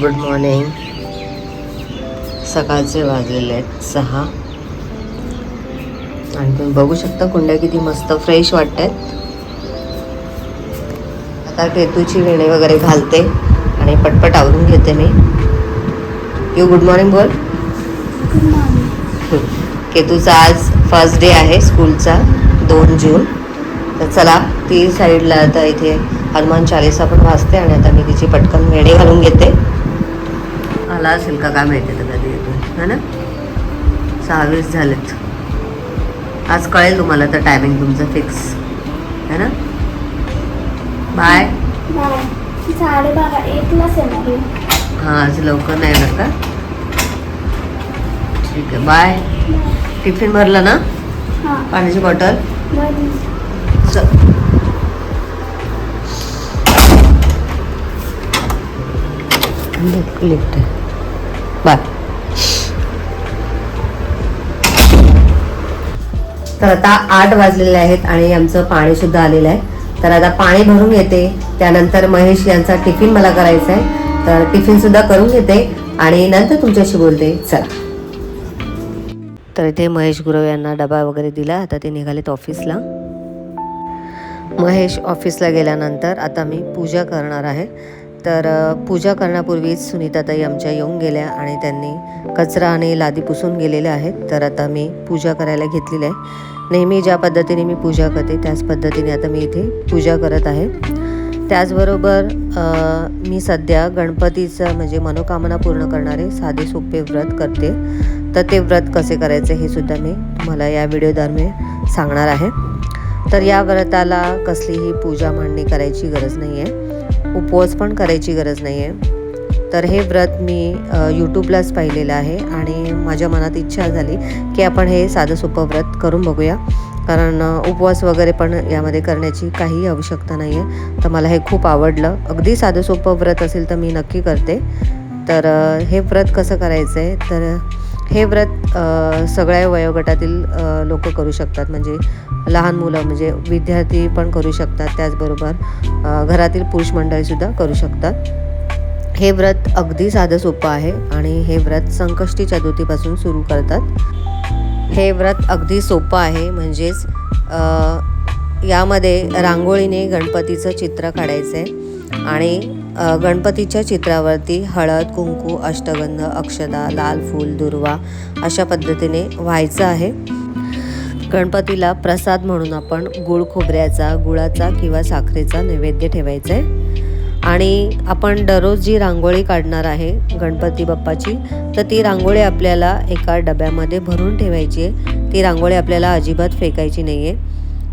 Good morning. सकाळचे वाजलेले आहेत 6 आणि तुम्ही बघू शकता कुंड्या किती मस्त फ्रेश वाटत आहेत. आता केतूची वेणी वगैरे घालते आणि पटपट आवरून घेते मी. गुड मॉर्निंग बोल. केतूचा आज फर्स्ट डे आहे स्कूलचा, 2 जून. तर चला ती साईडला आता इथे हनुमान चालीसा पण वाजते आणि आता मी तिची पटकन वेणी घालून घेते. आला असेल का काय माहिती तर कधी येतो है ना. 6:20 झालेत. आज कळेल तुम्हाला तर टायमिंग तुमचं फिक्स है ना. बाय. 12:30 हां आज लवकर नाही येणार का. ठीक आहे बाय. टिफिन भरलं ना. पाण्याची बॉटल लिफ्ट आहे. बाय. तर आता 8 वाजलेले आहेत आणि आमचं पाणी सुद्धा आलेलं आहे. तर आता पाणी भरून घेते. त्यानंतर महेश यांचा टिफिन मला करायचा आहे, तर टिफिन सुद्धा करून घेते आणि नंतर तुमच्याशी बोलते. चला. तर इथे महेश गुरव यांना डबा वगैरे दिला. आता ते निघालेत ऑफिसला. महेश ऑफिसला गेल्यानंतर आता मी पूजा करणार आहे. तर पूजा करण्यापूर्वीच सुनीताताई आमच्या येऊन गेल्या आणि त्यांनी कचरा आणि लादी पुसून गेलेल्या आहेत. तर आता मी पूजा करायला घेतलेली आहे. नेहमी ज्या पद्धतीने मी पूजा करते त्याच पद्धतीने आता मी इथे पूजा करत आहे. त्याचबरोबर मी सध्या गणपतीचं म्हणजे मनोकामना पूर्ण करणारे साधे सोपे व्रत करते. तर ते व्रत कसे करायचे हे सुद्धा मी तुम्हाला या व्हिडिओदरम्यान सांगणार आहे. तर या व्रताला कसलीही पूजा मांडणी करायची गरज नाही आहे, उपवास पण करायची गरज नाही आहे. तर हे व्रत मी यूट्यूबलाच पाहिलेलं आहे आणि माझ्या मनात इच्छा झाली की आपण हे साधं सोपं व्रत करून बघूया. कारण उपवास वगैरे पण यामध्ये करण्याची काहीही आवश्यकता नाही आहे. तर मला हे खूप आवडलं. अगदी साधं सोपं व्रत असेल तर मी नक्की करते. तर हे व्रत कसं करायचं आहे, तर हे व्रत सगळ्या वयोगटातील लोक करू शकतात. म्हणजे लहान मुलं म्हणजे विद्यार्थी पण करू शकतात. त्याचबरोबर घरातील पुरुष मंडळीसुद्धा करू शकतात. हे व्रत अगदी साधं सोपं आहे आणि हे व्रत संकष्टी चतुर्थीपासून सुरू करतात. हे व्रत अगदी सोपं आहे. म्हणजेच यामध्ये रांगोळीने गणपतीचं चित्र काढायचं आहे आणि गणपतीच्या चित्रावरती हळद, कुंकू, अष्टगंध, अक्षता, लाल फूल, दुर्वा अशा पद्धतीने व्हायचं आहे. गणपतीला प्रसाद म्हणून आपण गुळ खोबऱ्याचा, गुळाचा किंवा साखरेचा नैवेद्य ठेवायचा आहे. आणि आपण दररोज जी रांगोळी काढणार आहे गणपती बाप्पाची, तर ती रांगोळी आपल्याला एका डब्यामध्ये भरून ठेवायची आहे. ती रांगोळी आपल्याला अजिबात फेकायची नाही आहे.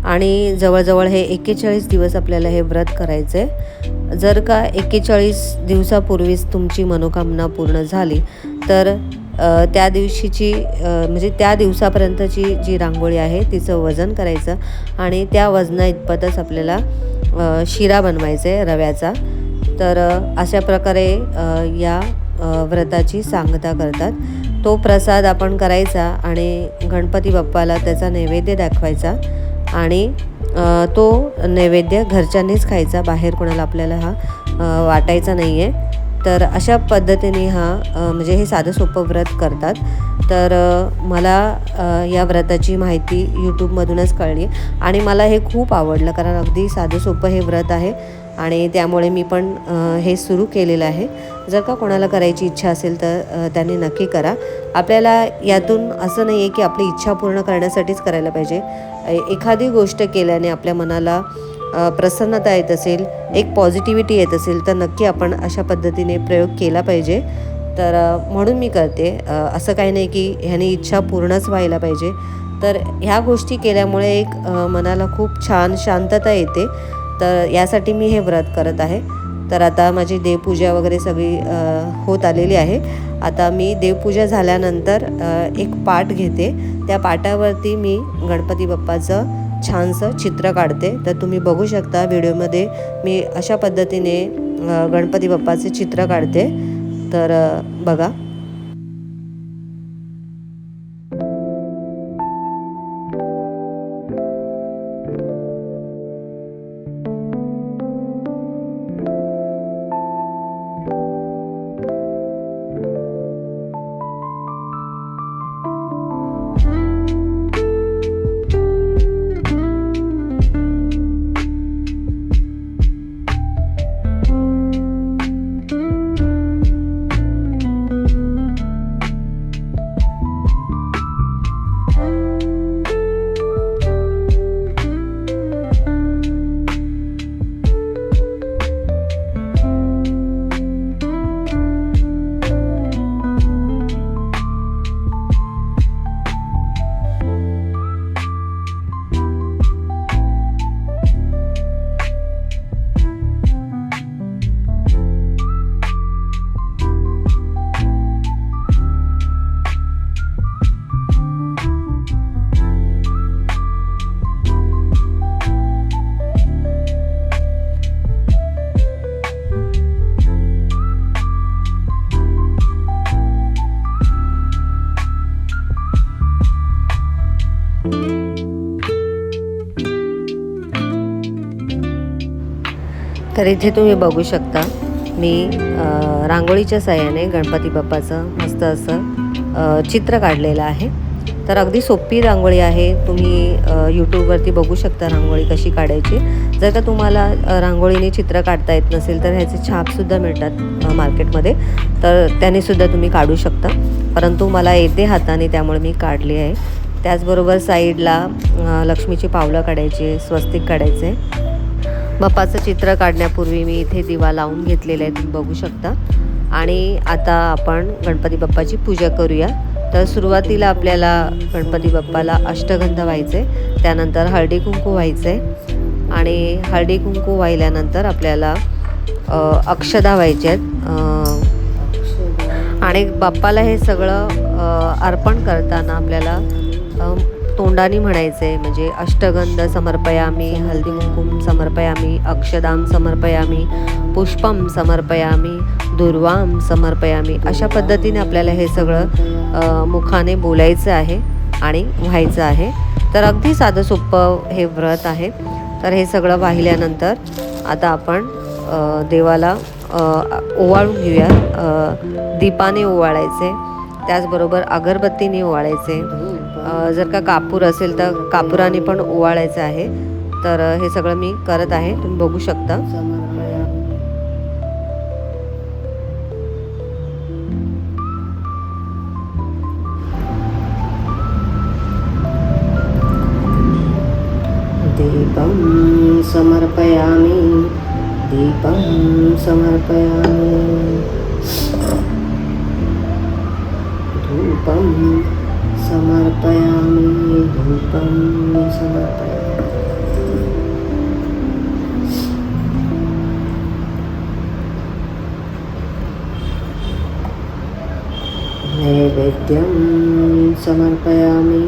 आणि जवळजवळ हे 41 दिवस आपल्याला हे व्रत करायचं आहे. जर का 41 दिवसापूर्वीच तुमची मनोकामना पूर्ण झाली तर त्या दिवशीची म्हणजे त्या दिवसापर्यंतची जी रांगोळी आहे तिचं वजन करायचं आणि त्या वजना इतपतच आपल्याला शिरा बनवायचा आहे रव्याचा. तर अशा प्रकारे या व्रताची सांगता करतात. तो प्रसाद आपण करायचा आणि गणपती बाप्पाला त्याचा नैवेद्य दाखवायचा आणि तो नैवेद्य घरच्यांनीच खायचा, बाहेर कोणाला आपल्याला हा वाटायचा नाही आहे. तर अशा पद्धतीने म्हणजे हे साधं सोपं व्रत करतात. तर मला या व्रताची माहिती यूट्यूबमधूनच कळली आणि मला हे खूप आवडलं. कारण अगदी साधं सोपं हे व्रत आहे आणि त्यामुळे मी पण हे सुरू केलेलं आहे. जर का कोणाला करायची इच्छा असेल तर त्यांनी नक्की करा. आपल्याला यातून असं नाही आहे की आपली इच्छा पूर्ण करण्यासाठीच करायला पाहिजे. एखादी गोष्ट केल्याने आपल्या मनाला प्रसन्नता येत असेल, एक पॉझिटिव्हिटी येत असेल तर नक्की आपण अशा पद्धतीने प्रयोग केला पाहिजे. तर म्हणून मी करते. असं काही नाही की ह्यानी इच्छा पूर्णच व्हायला पाहिजे. तर ह्या गोष्टी केल्यामुळे एक मनाला खूप छान शांतता येते. तर यासाठी मी हे व्रत करत आहे. तर आता माझी देवपूजा वगैरे सगळी होत आलेली आहे. आता मी देवपूजा झाल्यानंतर एक पाट घेते. त्या पाटावरती मी गणपती बाप्पाचं छानसं चित्र काढते. तर तुम्ही बघू शकता व्हिडिओमध्ये मी अशा पद्धतीने गणपती बाप्पाचे चित्र काढते. तर बघा. तर इथे तुम्ही बघू शकता मी रांगोळीच्या साहाय्याने गणपती बाप्पाचं मस्त असं चित्र काढलेलं आहे. तर अगदी सोपी रांगोळी आहे. तुम्ही यूट्यूबवरती बघू शकता रांगोळी कशी काढायची. जर का तुम्हाला रांगोळीने चित्र काढता येत नसेल तर ह्याचे छापसुद्धा मिळतात मार्केटमध्ये, तर त्यानेसुद्धा तुम्ही काढू शकता. परंतु मला येते हाताने त्यामुळे मी काढली आहे. त्याचबरोबर साईडला लक्ष्मीची पावलं काढायची, स्वस्तिक काढायचे. बाप्पाचं चित्र काढण्यापूर्वी मी इथे दिवा लावून घेतलेला आहे, तुम्ही बघू शकता. आणि आता आपण गणपती बाप्पाची पूजा करूया. तर सुरुवातीला आपल्याला गणपती बाप्पाला अष्टगंध व्हायचे, त्यानंतर हळदी कुंकू व्हायचे आणि हळदी कुंकू वाहिल्यानंतर आपल्याला अक्षदा व्हायच्या आहेत. आणि बाप्पाला हे सगळं अर्पण करताना आपल्याला तोंडाने म्हणायचे, म्हणजे अष्टगंध समर्पयामी, हल्दी कुंकुम समर्पयामी, अक्षदाम समर्पयामी, पुष्पम समर्पयामी, दुर्वाम समर्पयामी, अशा पद्धतीने आपल्याला हे सगळं मुखाने बोलायचं आहे आणि व्हायचं आहे. तर अगदी साधं सोपं हे व्रत आहे. तर हे सगळं वाहिल्यानंतर आता आपण देवाला ओवाळून घेऊया. दीपाने ओवाळायचे, त्याचबरोबर अगरबत्तीने ओवाळायचे. जर का कापूर असेल तर कापुराने पण ओवाळायचं आहे. तर हे सगळं मी करत आहे, तुम्ही बघू शकता. दीपं समर्पयामि, दीपं समर्पयामि, धूपं समर्पयामि, धूपं समर्पयामि. नैवेद्यं समर्पयामि,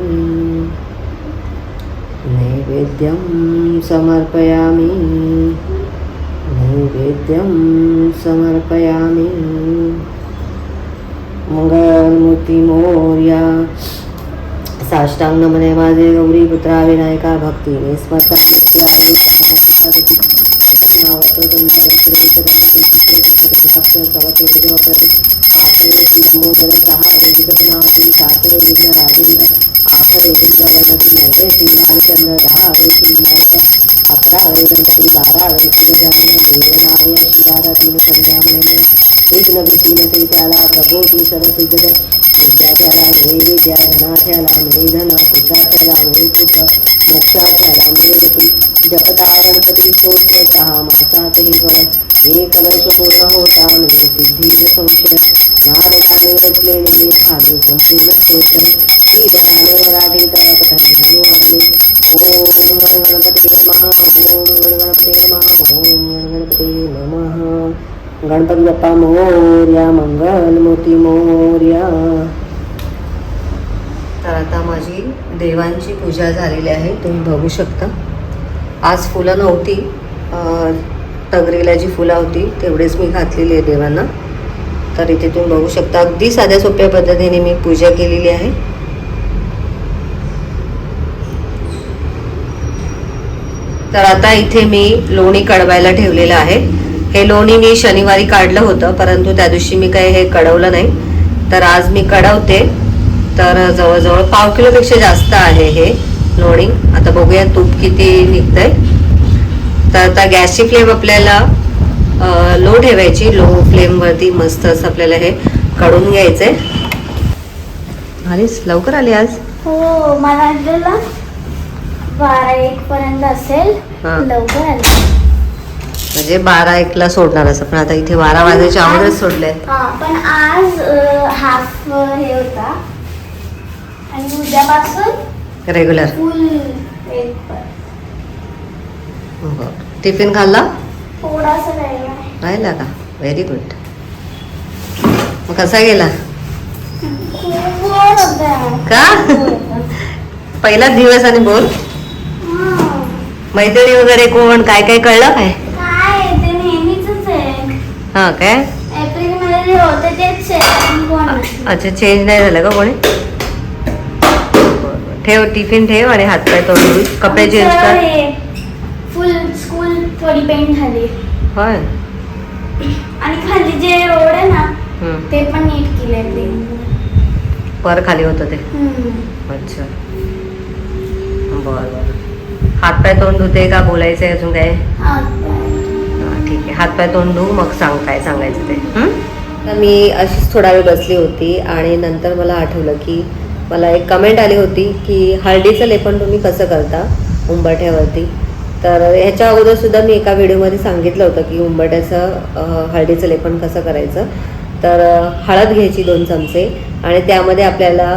नैवेद्यं समर्पयामि, नैवेद्यं समर्पयामि. मंगलमूर्ती मोरया, साष्टांग नमने माझे गौरी पुत्रा विनायका, भक्तीने स्मरता गणपती 12 देवनावे शिवारा तीन संध्या म्हणे एक नवी तीन ते त्याला प्रभो तू सरसिद्ध विद्यार्थ्याला मे विद्या, धनाथ्याला मे धन, पुत्राथ्याला मे पुत्र, मोक्षाथ्याला मे गती. जपता गणपती स्तोत्र 6 मासातही फळ एक वर्ष पूर्ण होता मे सिद्धी संशय. नारदाने रचलेले भावे संपूर्ण स्तोत्र श्रीधराने मराठीत पठण्यानु आपले. ओम गणगणपती नमः, ओम गणगणपती नमः, ओम गणगणपती नमः. गणपती बाप्पा मोरया, मंगलमूर्ती मोरया. तर आता माझी देवांची पूजा झालेली आहे, तुम्ही बघू शकता. आज फुलं नव्हती, तगरीला जी फुलं होती तेवढेच मी घातलेली आहे देवांना. तर इथे तुम्ही बघू शकता अगदी साध्या सोप्या पद्धतीने मी पूजा केलेली आहे. तर आता इथे मी लोणी कढवायला ठेवलेलं आहे. हे लोणी मी शनिवारी काढलं होतं, परंतु त्या दिवशी मी काही हे कढवलं नाही. तर आज मी कढवते. तर जवळजवळ 1/2 किलोपेक्षा जास्त आहे हे लोणी. आता बघूया तूप किती निघतंय. तर आता गॅसची फ्लेम आपल्याला लो ठेवायची. लो फ्लेमवरती मस्त असं आपल्याला हे कढून घ्यायचंय. आलीस लवकर आली आज. हो, मला 12-1 पर्यंत असेल. लवकर आली म्हणजे 12-1ला सोडणार असं, पण आता इथे 12 वाजायच्या अगोदरच सोडलंय. पण आज हाफ हे होता आणि उद्यापासून रेग्युलर फुल. टिफिन खाल्ला? थोडासा राहिला का? Very good. मग कसा गेला? का? पहिला दिवस आणि बोल. मैत्रिणी वगैरे कोण काय काय कळलं काय? काय ते नेहमीच आहे. हा काय? एप्रिल मध्ये जे होते तेच आहे. अच्छा, चेंज नाही झालं का कोणी? ठेव टिफिन ठेव आणि हातपाय तोंड कपडे चेंज कर. फुल स्कूल थोडी पेंट झाली. होय. आणि खाली जे ओढ आहे ना हम्म. ते पण नीट केलंय ते. पर खाली होतं ते. हम्म. अच्छा. बरं. हातपाय तोंड धुते का बोलायचं आहे अजून काय? हातपाय. हा, ठीक आहे. हातपाय तोंड धुवू मग सांग काय सांगायचं ते. तर मी अशीच थोडा वेळ बसली होती आणि नंतर मला आठवलं की मला एक कमेंट आली होती की हळदीचं लेपन तुम्ही कसं करता उंबरठ्यावरती. तर ह्याच्या अगोदर सुद्धा मी एका व्हिडिओमध्ये सांगितलं होतं की उंबरठ्याचं हळदीचं लेपन कसं करायचं. तर हळद घ्यायची 2 चमचे आणि त्यामध्ये आपल्याला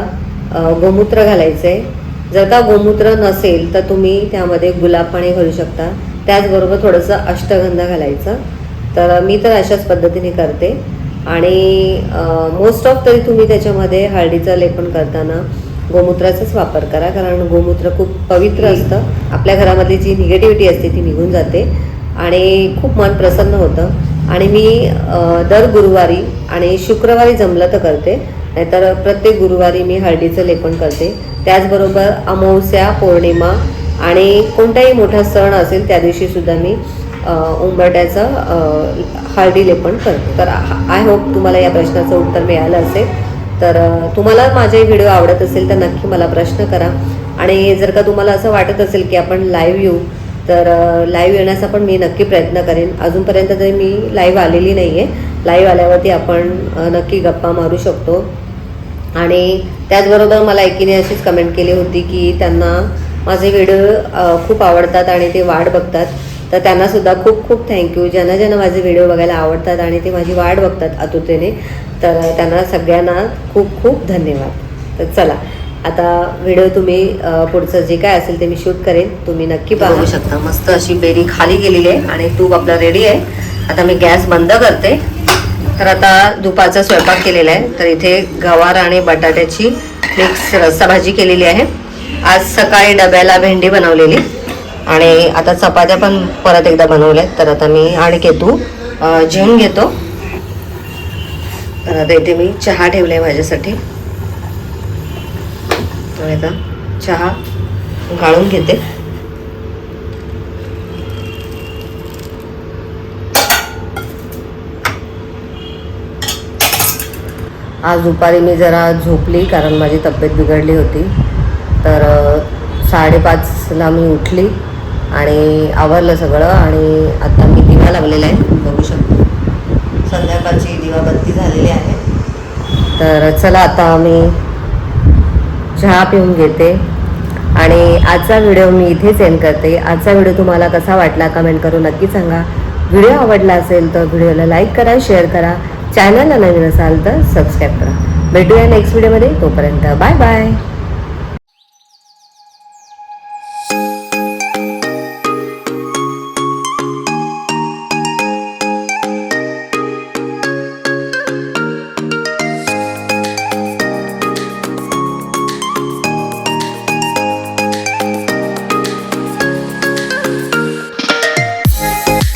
गोमूत्र घालायचं आहे. जर का गोमूत्र नसेल तर तुम्ही त्यामध्ये गुलाब पाणी घालू शकता. त्याचबरोबर थोडंसं अष्टगंध घालायचं. तर मी तर अशाच पद्धतीने करते आणि मोस्ट ऑफ तरी तुम्ही त्याच्यामध्ये हळदीचं लेपन करताना गोमूत्राचाच वापर करा, कारण गोमूत्र खूप पवित्र असतं. आपल्या घरामधली जी निगेटिव्हिटी असते ती निघून जाते आणि खूप मन प्रसन्न होतं. आणि मी दर गुरुवारी आणि शुक्रवारी जमलं तर करते, नाहीतर प्रत्येक गुरुवारी मी हळदीचं लेपन करते. त्याचबरोबर अमावस्या, पौर्णिमा आणि कोणताही मोठा सण असेल त्या दिवशीसुद्धा मी उंबरठ्याचं हळदी लेपन करते. तर आय होप तुम्हाला या प्रश्नाचं उत्तर मिळालं असेल. तर तुम्हाला माझे व्हिडिओ आवडत असेल तर नक्की मला प्रश्न करा. आणि जर का तुम्हाला असं वाटत असेल की आपण लाईव्ह येऊ तर लाईव्ह येण्याचा पण मी नक्की प्रयत्न करेन. अजूनपर्यंत तरी मी लाईव्ह आलेली नाही आहे. लाईव्ह आल्यावरती आपण नक्की गप्पा मारू शकतो. आणि त्याचबरोबर मला एकीने अशीच कमेंट केली होती की त्यांना माझे व्हिडिओ खूप आवडतात आणि ते वाट बघतात. तर त्यांनासुद्धा खूप खूप थँक्यू. ज्यांना ज्यांना माझे व्हिडिओ बघायला आवडतात आणि ते माझी वाट बघतात आतुरतेने, तर त्यांना सगळ्यांना खूप खूप धन्यवाद. तर चला आता व्हिडिओ तुम्ही पुढचं जे काय असेल ते मी शूट करेन, तुम्ही नक्की बघू शकता. मस्त अशी बेरी खाली गेलेली आहे आणि तूप आपलं रेडी आहे. आता मी गॅस बंद करते. तर आता दुपारचा स्वयंपाक केलेला आहे. तर इथे गवार आणि बटाट्याची मिक्स रस्सा भाजी केलेली आहे. आज सकाळी डब्याला भेंडी बनवलेली आणि आता चपात्या पण परत एकदा बनवल्यात. तर आता मी आणि केतू जेवून घेतो. तर आता इथे मी चहा ठेवला आहे माझ्यासाठी. तर आता चहा गाळून घेते. आज दुपारी मी जरा झोपली कारण माझी तब्येत बिघडली होती. तर 5:30ला मी उठली आणि आवरलं सगळं आणि आता मी दिवा लावलेला आहे, बघू शकतो. संध्याकाळची दिवाबत्ती झालेली आहे. तर चला आता मी चहा पिऊन घेते आणि आजचा व्हिडिओ मी इथेच एंड करते. आजचा व्हिडिओ तुम्हाला कसा वाटला कमेंट करून नक्की सांगा. व्हिडिओ आवडला असेल तर व्हिडिओला लाईक करा, शेअर करा. चॅनलला नवीन असाल तर सबस्क्राईब करा. भेटूया नेक्स्ट व्हिडिओमध्ये. तोपर्यंत बाय बाय.